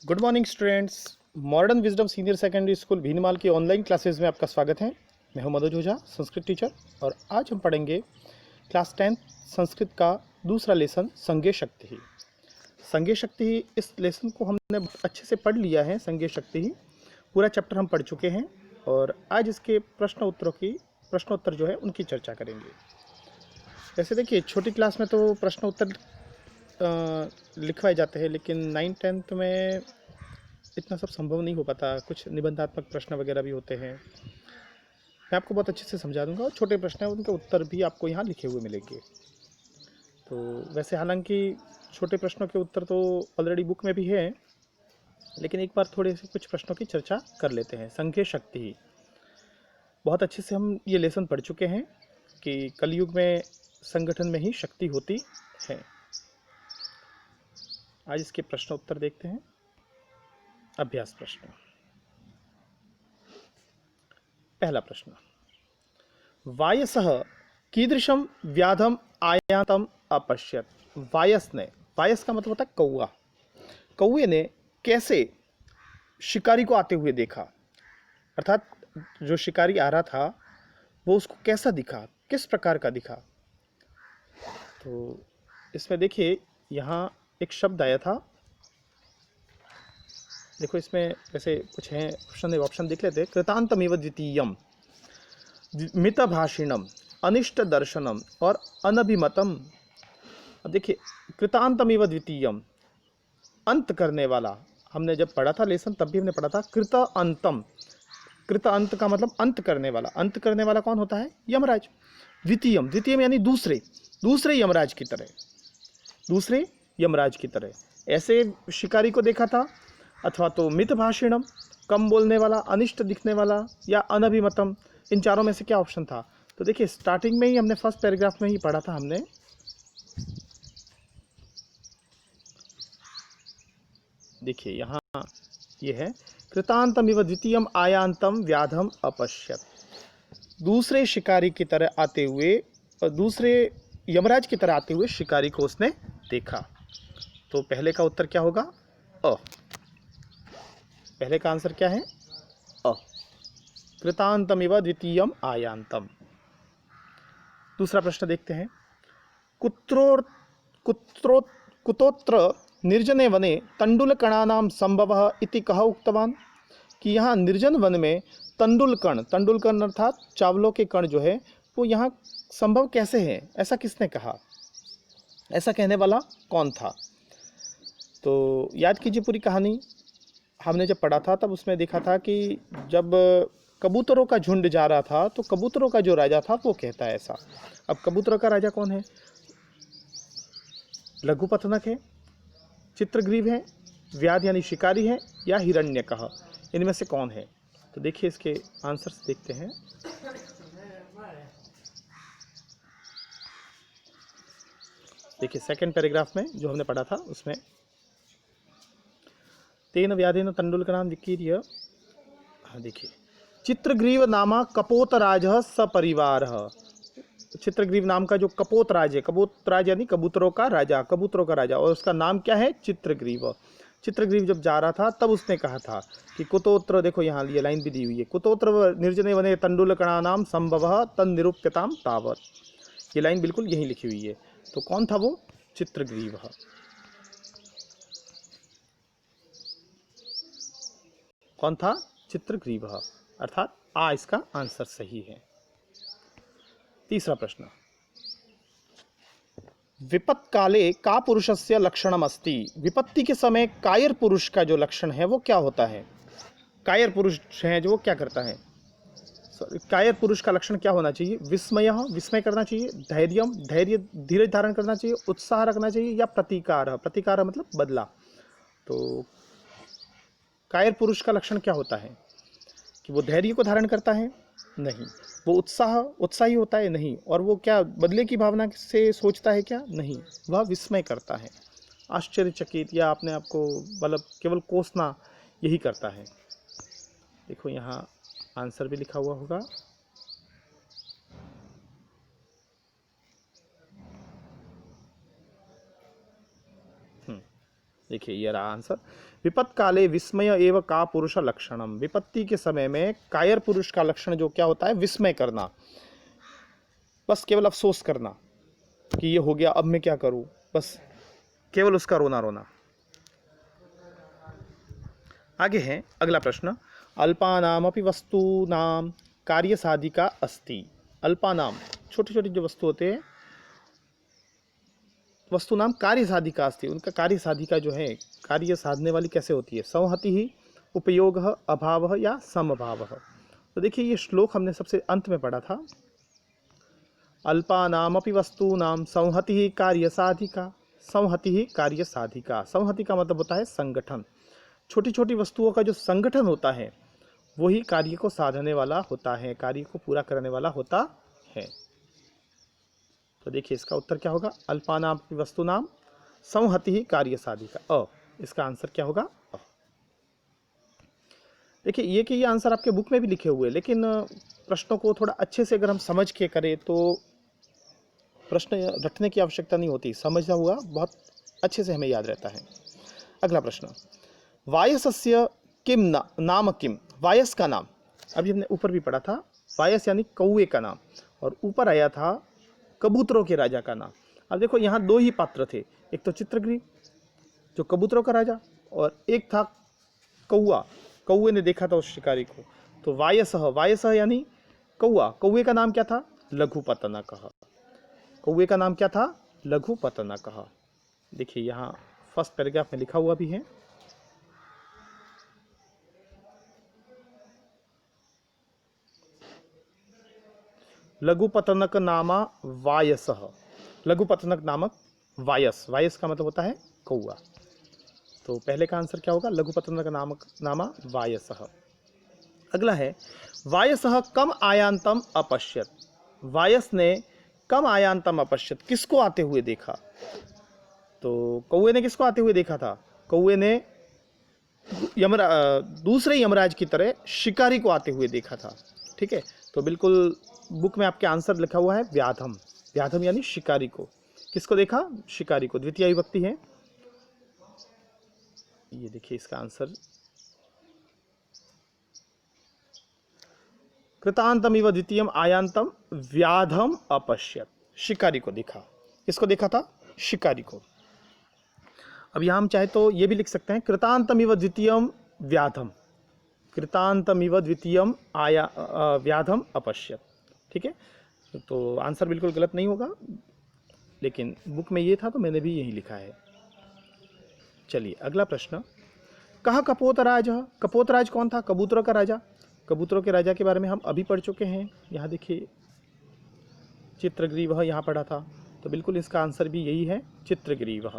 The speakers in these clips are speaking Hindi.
Good morning students. Modern wisdom senior secondary school Bhinmal की ऑनलाइन क्लासेस में आपका स्वागत है। मैं हूं मनोज ओझा, संस्कृत टीचर, और आज हम पढ़ेंगे क्लास 10 संस्कृत का दूसरा लेसन संज्ञेय शक्ति ही। संज्ञेय शक्ति ही, इस लेसन को हमने बहुत अच्छे से पढ़ लिया है। संज्ञेय शक्ति ही पूरा चैप्टर हम पढ़ चुके हैं और आज इसके प्रश्नोत्तर जो है उनकी चर्चा करेंगे। वैसे देखिए, छोटी क्लास में तो प्रश्न उत्तर लिखवाए जाते हैं, लेकिन 9th-10th में इतना सब संभव नहीं हो पाता। कुछ निबंधात्मक प्रश्न वगैरह भी होते हैं। मैं आपको बहुत अच्छे से समझा दूंगा और छोटे प्रश्न हैं उनके उत्तर भी आपको यहाँ लिखे हुए मिलेंगे। तो वैसे हालांकि छोटे प्रश्नों के उत्तर तो ऑलरेडी बुक में भी है, लेकिन एक बार थोड़े से कुछ प्रश्नों की चर्चा कर लेते हैं। संज्ञेय शक्ति ही बहुत अच्छे से हम ये लेसन पढ़ चुके हैं कि कलयुग में संगठन में ही शक्ति होती है। आज इसके प्रश्न उत्तर देखते हैं। अभ्यास प्रश्न। पहला प्रश्न, वायसः कीदृशं व्याधम आयातम अपश्यत। वायस का मतलब होता है कौआ। कौए ने कैसे शिकारी को आते हुए देखा, अर्थात जो शिकारी आ रहा था वो उसको कैसा दिखा, किस प्रकार का दिखा। तो इसमें देखिए, यहाँ एक शब्द आया था। देखो इसमें वैसे कुछ है, ऑप्शन देख लेते। कृतांतमिव द्वितीयम, मितभाषिणम, अनिष्ट दर्शनम और अनभिमतम। अब देखिए, कृतांतमिव द्वितीयम, अंत करने वाला। हमने जब पढ़ा था लेसन तब भी हमने पढ़ा था कृत अंतम। कृत अंत का मतलब अंत करने वाला। अंत करने वाला कौन होता है? यमराज। द्वितीयम, द्वितीयम यानी दूसरे यमराज की तरह, दूसरे यमराज की तरह ऐसे शिकारी को देखा था। अथवा तो मितभाषिणम, कम बोलने वाला, अनिष्ट दिखने वाला, या अनभिमतम। इन चारों में से क्या ऑप्शन था? तो देखिए, स्टार्टिंग में ही हमने फर्स्ट पैराग्राफ में ही पढ़ा था हमने। देखिए यहाँ ये है, कृतांतमिव द्वितीयम आयांतम व्याधम अपश्यत। दूसरे शिकारी की तरह आते हुए, दूसरे यमराज की तरह आते हुए शिकारी को उसने देखा। तो पहले का उत्तर क्या होगा? अ। पहले का आंसर क्या है? अ। कृतांतमिव द्वितीयम आयांतम। दूसरा प्रश्न देखते हैं। कुत्रो कुतोत्र निर्जने वने तंडुलकणानां संभवः इति कः उक्तवान। कि यहाँ निर्जन वन में तंडुलकण अर्थात चावलों के कण जो है वो यहाँ संभव कैसे हैं, ऐसा किसने कहा? ऐसा कहने वाला कौन था? तो याद कीजिए पूरी कहानी। हमने जब पढ़ा था तब उसमें देखा था कि जब कबूतरों का झुंड जा रहा था तो कबूतरों का जो राजा था वो कहता है ऐसा। अब कबूतरों का राजा कौन है? लघुपथनक है, चित्रग्रीव है, व्याध यानी शिकारी है, या हिरण्यकः। इनमें से कौन है? तो देखिए इसके आंसर्स देखते हैं। देखिए सेकंड पैराग्राफ में जो हमने पढ़ा था उसमें, तेन व्याधेन तंडुलकरान विकीर्य। हाँ देखिए, चित्रग्रीव नामा कपोतराज सपरिवार। चित्रग्रीव नाम का जो कपोतराज है, कपोतराज यानी कबूतरों का राजा, और उसका नाम क्या है? चित्रग्रीव। चित्रग्रीव जब जा रहा था तब उसने कहा था कि कुतोत्र, देखो यहाँ ये लाइन भी दी हुई है, कुतोत्र निर्जने वने तंडुलकणानाम संभवः तन्निरूप्यताम तावत्। ये लाइन बिल्कुल यहीं लिखी हुई है। तो कौन था वो? चित्रग्रीव। कौन था? चित्रग्रीव, अर्थात आ इसका आंसर सही है। तीसरा प्रश्न, विपत्त काले का पुरुषस्य लक्षणम अस्ति। विपत्ति के समय कायर पुरुष का जो लक्षण है वो क्या होता है? कायर पुरुष है जो वो क्या करता है? कायर पुरुष का लक्षण क्या होना चाहिए? विस्मय करना चाहिए, धैर्य धीरज धारण करना चाहिए, उत्साह रखना चाहिए, या प्रतिकार मतलब बदला। तो कायर पुरुष का लक्षण क्या होता है? कि वो धैर्य को धारण करता है? नहीं। वो उत्साही होता है? नहीं। और वो क्या बदले की भावना से सोचता है? क्या नहीं। वह विस्मय करता है, आश्चर्यचकित, या अपने आप को मतलब केवल कोसना, यही करता है। देखो यहाँ आंसर भी लिखा हुआ होगा। देखिए ये रहा आंसर। विपत्त काले विस्मय एव का पुरुष लक्षणम, विपत्ति के समय में कायर पुरुष का लक्षण जो क्या होता है, विस्मय करना, बस केवल अफसोस करना कि ये हो गया, अब मैं क्या करूं, बस केवल उसका रोना रोना। आगे है अगला प्रश्न, अल्पानामपि वस्तूनाम कार्य साधिका अस्ति। अल्पानाम छोटी छोटी जो वस्तु होते हैं, वस्तु नाम कार्य साधिका अस्ति, उनका कार्य साधिका जो है, कार्य साधने वाली कैसे होती है, संहति ही, उपयोग, अभाव या समभाव। तो देखिए ये श्लोक हमने सबसे अंत में पढ़ा था, अल्पानामपि वस्तूनाम संहति ही कार्य साधिका, संहति ही कार्य साधिका। संहति का मतलब होता है संगठन, छोटी छोटी वस्तुओं का जो संगठन होता है वही कार्य को साधने वाला होता है, कार्य को पूरा करने वाला होता है। तो देखिए इसका उत्तर क्या होगा, अल्पानाम वस्तुनाम संहति ही कार्य साधिका, अ, इसका आंसर क्या होगा, अ। देखिए ये कि ये आंसर आपके बुक में भी लिखे हुए, लेकिन प्रश्नों को थोड़ा अच्छे से अगर हम समझ के करें तो प्रश्न रटने की आवश्यकता नहीं होती, समझना हुआ बहुत अच्छे से हमें याद रहता है। अगला प्रश्न, वायसस्य किम नाम किम, वायस का नाम, अभी हमने ऊपर भी पढ़ा था, वायस यानी कौवे का नाम, और ऊपर आया था कबूतरों के राजा का नाम। अब देखो यहाँ दो ही पात्र थे, एक तो चित्रग्रीव जो कबूतरों का राजा, और एक था कौआ, कौए ने देखा था उस शिकारी को। तो वायसः, वायसः यानी कौआ, कौए का नाम क्या था, लघुपतनकः, कौए का नाम क्या था, लघुपतनकः। देखिए यहाँ फर्स्ट पैराग्राफ में लिखा हुआ भी है, लघुपतनक नामा वायसः, लघुपतनक नामक वायस, वायस का मतलब होता है कौआ। तो पहले का आंसर क्या होगा, लघुपतनक नामक नामा वायसः। अगला है, वायसः कम आयांतम अपश्यत, वायस ने कम आयांतम अपश्यत, किसको आते हुए देखा। तो कौए ने किसको आते हुए देखा था, कौए ने दूसरे यमराज की तरह शिकारी को आते हुए देखा था। ठीक है, तो बिल्कुल बुक में आपके आंसर लिखा हुआ है व्याधम, व्याधम यानी शिकारी को, किसको देखा, शिकारी को, द्वितीय विभक्ति है। ये देखिए इसका आंसर, कृतांतम इव द्वितीयम आयांतम व्याधम अपश्यत, शिकारी को देखा, किसको देखा था, शिकारी को। अब यहां हम चाहे तो ये भी लिख सकते हैं, कृतांतम इव द्वितीयम व्याधम, कृतांतम इव द्वितीयम व्याधम अपश्यत। ठीक है, तो आंसर बिल्कुल गलत नहीं होगा, लेकिन बुक में ये था तो मैंने भी यही लिखा है। चलिए अगला प्रश्न, कहा कपोतराज, कपोतराज कौन था, कबूतरों का राजा। कबूतरों के राजा के बारे में हम अभी पढ़ चुके हैं, यहाँ देखिए चित्रग्रीव यहाँ पढ़ा था, तो बिल्कुल इसका आंसर भी यही है, चित्रग्रीव।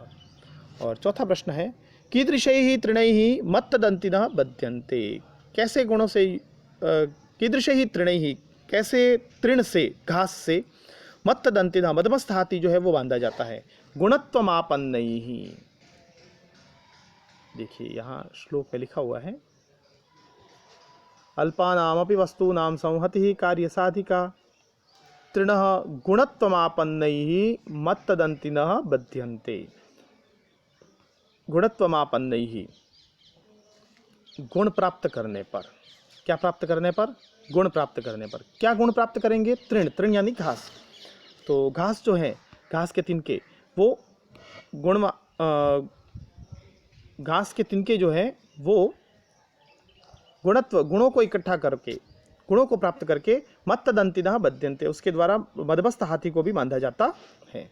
और चौथा प्रश्न है, कीदृशैः तृणैः मत्तदन्तिनः बध्यन्ते, कैसे गुणों से, कीदृशैः तृणैः, कैसे तृण से, घास से, मत्तदन्तिनः मदमस्त हाथी जो है वो बांधा जाता है, गुणत्वमापन्नैः। देखिए यहाँ श्लोक में लिखा हुआ है, अल्पानामपि वस्तूनां संहतिः कार्यसाधिका, तृणः गुणत्वमापन्नैः मत्तदन्तिनः बध्यन्ते। गुणत्वमापन्नैः, गुण प्राप्त करने पर, क्या प्राप्त करने पर, गुण प्राप्त करने पर, क्या गुण प्राप्त करेंगे, तृण, तृण यानी घास। तो घास जो है, घास के तिनके, वो गुण, घास के तिनके जो है वो गुणत्व, गुणों को इकट्ठा करके, गुणों को प्राप्त करके, मत्तदन्तिनः बध्यन्ते, उसके द्वारा मदमस्त हाथी को भी बांधा जाता है।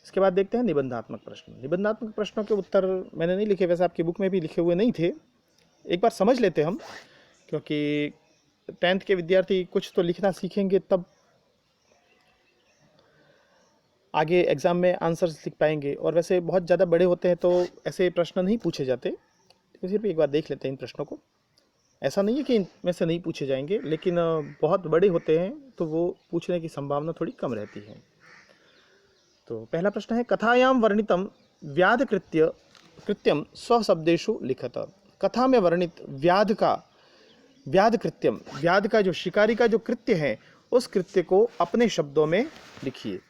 इसके बाद देखते हैं निबंधात्मक प्रश्न। निबंधात्मक प्रश्नों के उत्तर मैंने नहीं लिखे, वैसे आपकी बुक में भी लिखे हुए नहीं थे, एक बार समझ लेते हम, क्योंकि 10th के विद्यार्थी कुछ तो लिखना सीखेंगे तब आगे एग्जाम में आंसर्स लिख पाएंगे, और वैसे बहुत ज़्यादा बड़े होते हैं तो ऐसे प्रश्न नहीं पूछे जाते, तो सिर्फ एक बार देख लेते हैं इन प्रश्नों को। ऐसा नहीं है कि इनमें से नहीं पूछे जाएंगे, लेकिन बहुत बड़े होते हैं तो वो पूछने की संभावना थोड़ी कम रहती है। तो पहला प्रश्न है, कथायाम वर्णितम व्याध कृत्यम स्वशब्देषु लिखत, कथा में वर्णित व्याध का, व्याध कृत्यम, व्याध का जो शिकारी का जो कृत्य है, उस कृत्य को अपने शब्दों में लिखिए।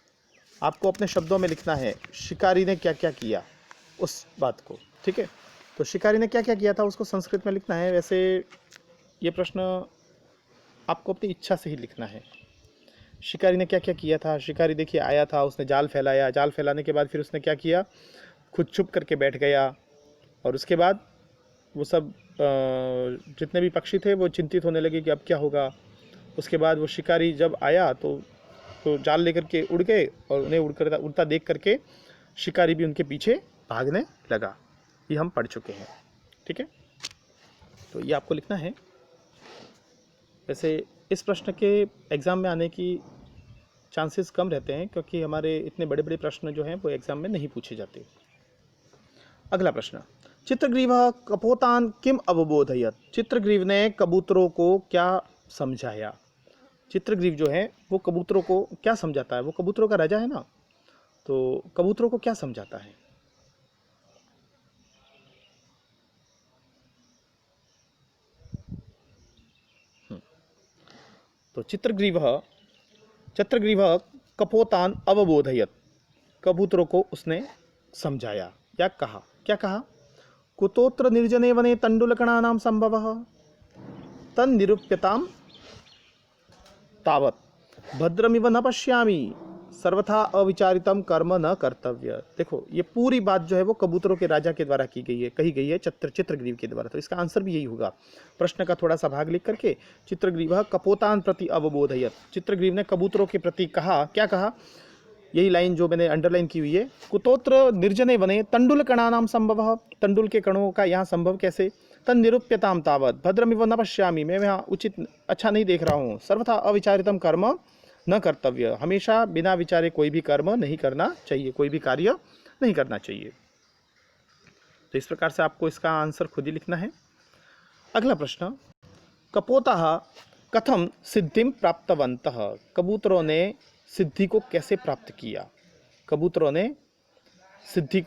आपको अपने शब्दों में लिखना है, शिकारी ने क्या क्या किया, उस बात को, ठीक है। तो शिकारी ने क्या क्या किया था उसको संस्कृत में लिखना है। वैसे ये प्रश्न आपको अपनी इच्छा से ही लिखना है। शिकारी ने क्या क्या किया था। शिकारी देखिए आया था, उसने जाल फैलाया, जाल फैलाने के बाद फिर उसने क्या किया, खुद चुप करके बैठ गया, और उसके बाद वो सब जितने भी पक्षी थे वो चिंतित होने लगे कि अब क्या होगा। उसके बाद वो शिकारी जब आया तो जाल लेकर के उड़ गए, और उन्हें उड़ता देख करके शिकारी भी उनके पीछे भागने लगा। ये हम पढ़ चुके हैं, ठीक है। तो ये आपको लिखना है। वैसे इस प्रश्न के एग्ज़ाम में आने की चांसेस कम रहते हैं, क्योंकि हमारे इतने बड़े बड़े प्रश्न जो हैं वो एग्ज़ाम में नहीं पूछे जाते। अगला प्रश्न, चित्रग्रीवः कपोतान किम अवबोधयत। चित्रग्रीव ने कबूतरों को क्या समझाया। चित्रग्रीव जो है वो कबूतरों को क्या समझाता है। वो कबूतरों का राजा है ना, तो कबूतरों को क्या समझाता है। तो चित्रग्रीव कपोतान अवबोधयत, कबूतरों को उसने समझाया या कहा। क्या कहा, कुतोत्र निर्जने वने तंडुलकणानां संभवः तन्निरूप्यताम तावत भद्रमिव न पश्यामि सर्वथा अविचारितम कर्म न कर्तव्य। देखो ये पूरी बात जो है वो कबूतरों के राजा के द्वारा कही गई है चित्रग्रीव के द्वारा। तो इसका आंसर भी यही होगा। प्रश्न का थोड़ा सा भाग लिख करके, चित्रग्रीव कपोतान प्रति अवबोधयत, चित्रग्रीव ने कबूतरों के प्रति कहा। क्या कहा, यही लाइन जो मैंने अंडरलाइन की हुई है, कुतोत्र निर्जने वने तंडुल कणानाम संभव, तंडुल के कणों का यहाँ संभव कैसे, तन निरूप्यताम तावत भद्रमिव न पश्यामि, मैं यहाँ उचित अच्छा नहीं देख रहा हूँ, सर्वथा अविचारितम कर्म न कर्तव्य, हमेशा बिना विचारे कोई भी कर्म नहीं करना चाहिए, कोई भी कार्य नहीं करना चाहिए। तो इस प्रकार से आपको इसका आंसर खुद ही लिखना है। अगला प्रश्न, कपोताः कथम सिद्धिम प्राप्तवन्तः, कबूतरों ने सिद्धि को कैसे प्राप्त किया। कबूतरों ने सिद्धि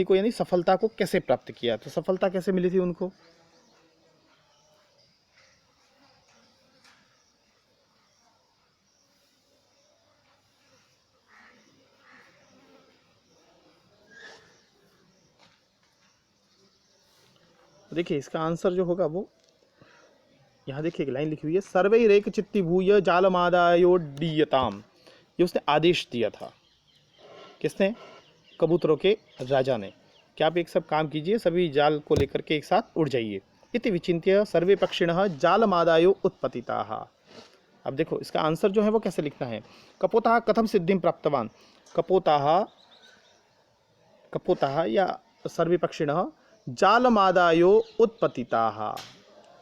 को यानी सफलता को कैसे प्राप्त किया। तो सफलता कैसे मिली थी उनको। देखिए इसका आंसर जो होगा वो यहाँ देखिए एक लाइन लिखी हुई है, सर्वैरेक चित्ती भूय जालमादायोडीयताम, ये उसने आदेश दिया था। किसने, कबूतरों के राजा ने, क्या आप एक सब काम कीजिए, सभी जाल को लेकर के एक साथ उड़ जाइए। इति विचिन्त्य सर्वे पक्षिणः जालमादायो उत्पतिताः। अब देखो इसका आंसर जो है वो कैसे लिखना है, कपोताः कथम सिद्धिं प्राप्तवान, कपोताः या सर्वे पक्षिणः जालमादायो उत्पतिताः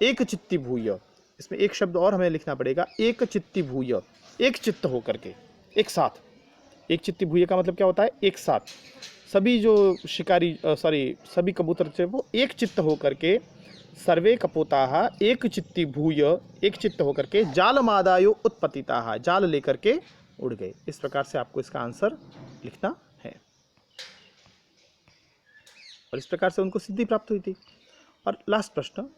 एक चित्ती भूय, इसमें एक शब्द और हमें लिखना पड़ेगा, एक चित्ती भूय, एक चित्त होकर के, एक साथ। एक चित्ती भूय का मतलब क्या होता है, एक साथ। सभी जो सभी कबूतर थे वो एक चित्त होकर के, सर्वे कपोताः एक चित्ती भूय, एक चित्त होकर के जालमादायो उत्पतिताः, जाल लेकर के उड़ गए। इस प्रकार से आपको इसका आंसर लिखना है, और इस प्रकार से उनको सिद्धि प्राप्त हुई थी। और लास्ट प्रश्न,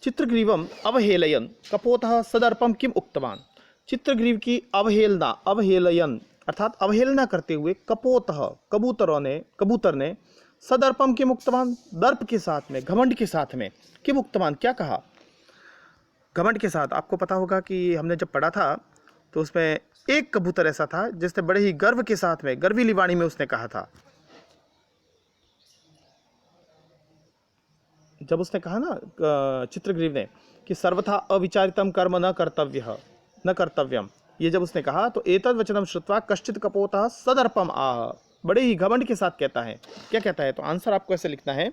चित्रग्रीवम अवहेलयन कपोतः सदर्पम किम उक्तवान। चित्रग्रीव की अवहेलयन अर्थात अवहेलना करते हुए कबूतर ने सदर्पम किम उक्तवान, दर्प के साथ में, घमंड के साथ में, किम उक्तवान क्या कहा। घमंड के साथ आपको पता होगा कि हमने जब पढ़ा था तो उसमें एक कबूतर ऐसा था जिसने बड़े ही गर्व के साथ में, गर्वीली वाणी में उसने कहा था, जब उसने कहा ना चित्रग्रीव ने कि सर्वथा अविचारितम कर्म न कर्तव्यम, ये जब उसने कहा तो एतद् वचनम श्रुत्वा कश्चित् कपोतः सदर्पम आह, बड़े ही घमंड के साथ कहता है। क्या कहता है, तो आंसर आपको ऐसे लिखना है,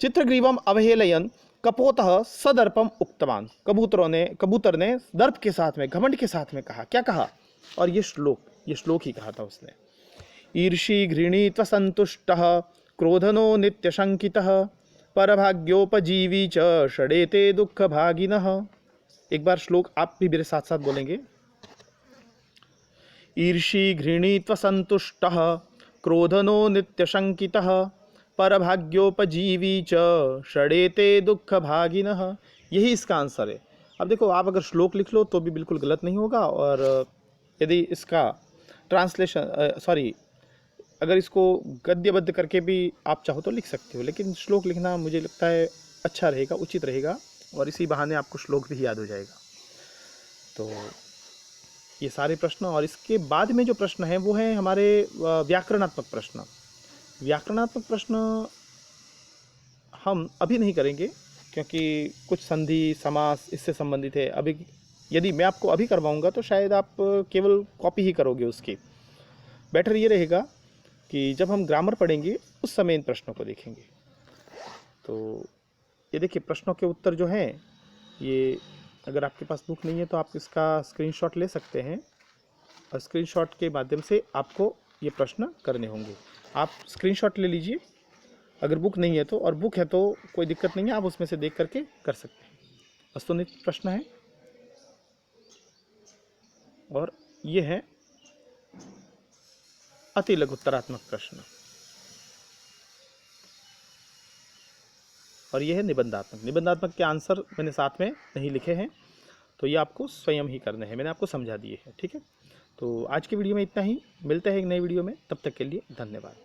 चित्रग्रीवम अवहेलयन कपोतः सदर्पम उक्तवान, कबूतर ने दर्प के साथ में, घमंड के साथ में कहा। क्या कहा, और ये श्लोक ही कहा था उसने, ईर्षी घृणीत्व संतुष्टः क्रोधनो नित्य शंकितः परभाग्योपजीवी च षडेते दुख भागिनः। एक बार श्लोक आप भी मेरे साथ साथ बोलेंगे, ईर्षी घृणीत्व संतुष्टः क्रोधनो नित्य शंकितः परभाग्योपजीवी च षडेते दुख भागिनः। यही इसका आंसर है। अब देखो आप अगर श्लोक लिख लो तो भी बिल्कुल गलत नहीं होगा, और यदि इसका अगर इसको गद्यबद्ध करके भी आप चाहो तो लिख सकते हो, लेकिन श्लोक लिखना मुझे लगता है अच्छा रहेगा, उचित रहेगा, और इसी बहाने आपको श्लोक भी याद हो जाएगा। तो ये सारे प्रश्न, और इसके बाद में जो प्रश्न हैं वो हैं हमारे व्याकरणात्मक प्रश्न। व्याकरणात्मक प्रश्न हम अभी नहीं करेंगे, क्योंकि कुछ संधि समास इससे संबंधित है। अभी यदि मैं आपको अभी करवाऊंगा तो शायद आप केवल कॉपी ही करोगे उसकी। बेटर ये रहेगा कि जब हम ग्रामर पढ़ेंगे उस समय इन प्रश्नों को देखेंगे। तो ये देखिए, प्रश्नों के उत्तर जो हैं ये, अगर आपके पास बुक नहीं है तो आप इसका स्क्रीनशॉट ले सकते हैं, और स्क्रीनशॉट के माध्यम से आपको ये प्रश्न करने होंगे। आप स्क्रीनशॉट ले लीजिए अगर बुक नहीं है तो, और बुक है तो कोई दिक्कत नहीं है, आप उसमें से देख करके कर सकते हैं। वस्तुनिष्ठ प्रश्न है, और ये है अति लघुत्तरात्मक प्रश्न, और ये है निबंधात्मक। निबंधात्मक के आंसर मैंने साथ में नहीं लिखे हैं, तो ये आपको स्वयं ही करने हैं, मैंने आपको समझा दिए हैं। ठीक है, तो आज की वीडियो में इतना ही, मिलते हैं एक नई वीडियो में, तब तक के लिए धन्यवाद।